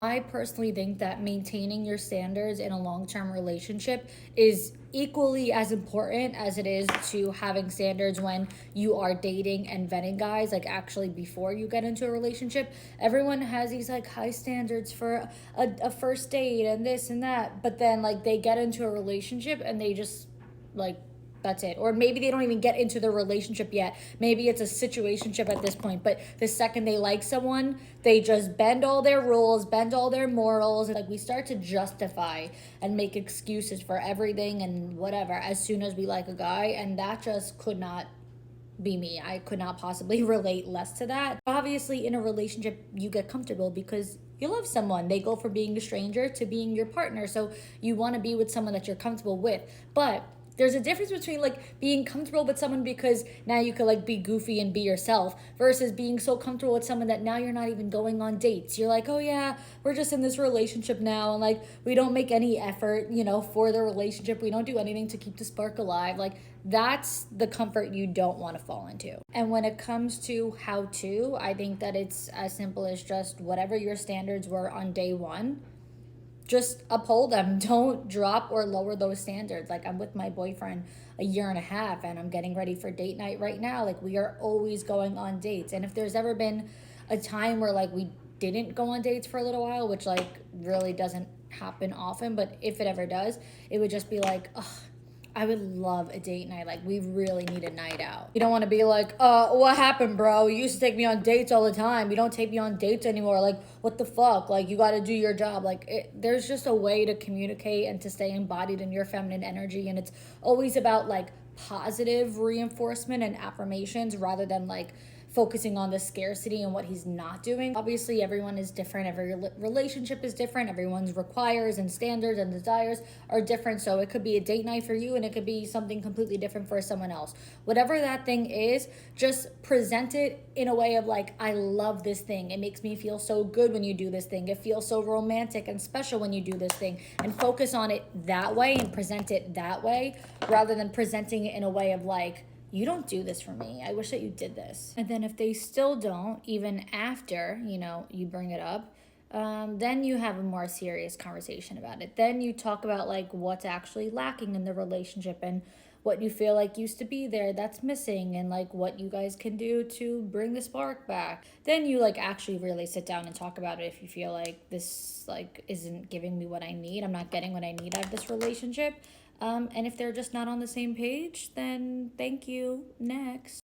I personally think that maintaining your standards in a long-term relationship is equally as important as it is to having standards when you are dating and vetting guys, like actually before you get into a relationship. Everyone has these like high standards for a first date and this and that, but then like they get into a relationship and they just like that's it. Or maybe they don't even get into the relationship yet. Maybe it's a situationship at this point. But the second they like someone, they just bend all their rules, bend all their morals. Like we start to justify and make excuses for everything and whatever as soon as we like a guy. And that just could not be me. I could not possibly relate less to that. Obviously, in a relationship, you get comfortable because you love someone. They go from being a stranger to being your partner. So you want to be with someone that you're comfortable with. But there's a difference between like being comfortable with someone because now you could like be goofy and be yourself versus being so comfortable with someone that now you're not even going on dates. You're like, oh yeah, we're just in this relationship now, and like we don't make any effort, for the relationship. We don't do anything to keep the spark alive. Like that's the comfort you don't want to fall into. And when it comes to how to, I think that it's as simple as just whatever your standards were on day one, just uphold them. Don't drop or lower those standards. Like I'm with my boyfriend a year and a half and I'm getting ready for date night right now. Like we are always going on dates. And if there's ever been a time where like we didn't go on dates for a little while, which like really doesn't happen often, but if it ever does, it would just be like, ugh, I would love a date night. Like, we really need a night out. You don't want to be like, what happened, bro? You used to take me on dates all the time. You don't take me on dates anymore. Like, what the fuck? Like, you got to do your job. Like, there's just a way to communicate and to stay embodied in your feminine energy. And it's always about, like, positive reinforcement and affirmations rather than, like, focusing on the scarcity and what he's not doing. Obviously, everyone is different. Every relationship is different. Everyone's requires and standards and desires are different. So it could be a date night for you and it could be something completely different for someone else. Whatever that thing is, just present it in a way of like, I love this thing. It makes me feel so good when you do this thing. It feels so romantic and special when you do this thing. And focus on it that way and present it that way rather than presenting it in a way of like, you don't do this for me. I wish that you did this. And then if they still don't, even after, you bring it up, then you have a more serious conversation about it. Then you talk about like what's actually lacking in the relationship and what you feel like used to be there that's missing and like what you guys can do to bring the spark back. Then you like actually really sit down and talk about it if you feel like this like isn't giving me what I need. I'm not getting what I need out of this relationship. And if they're just not on the same page, then thank you. Next.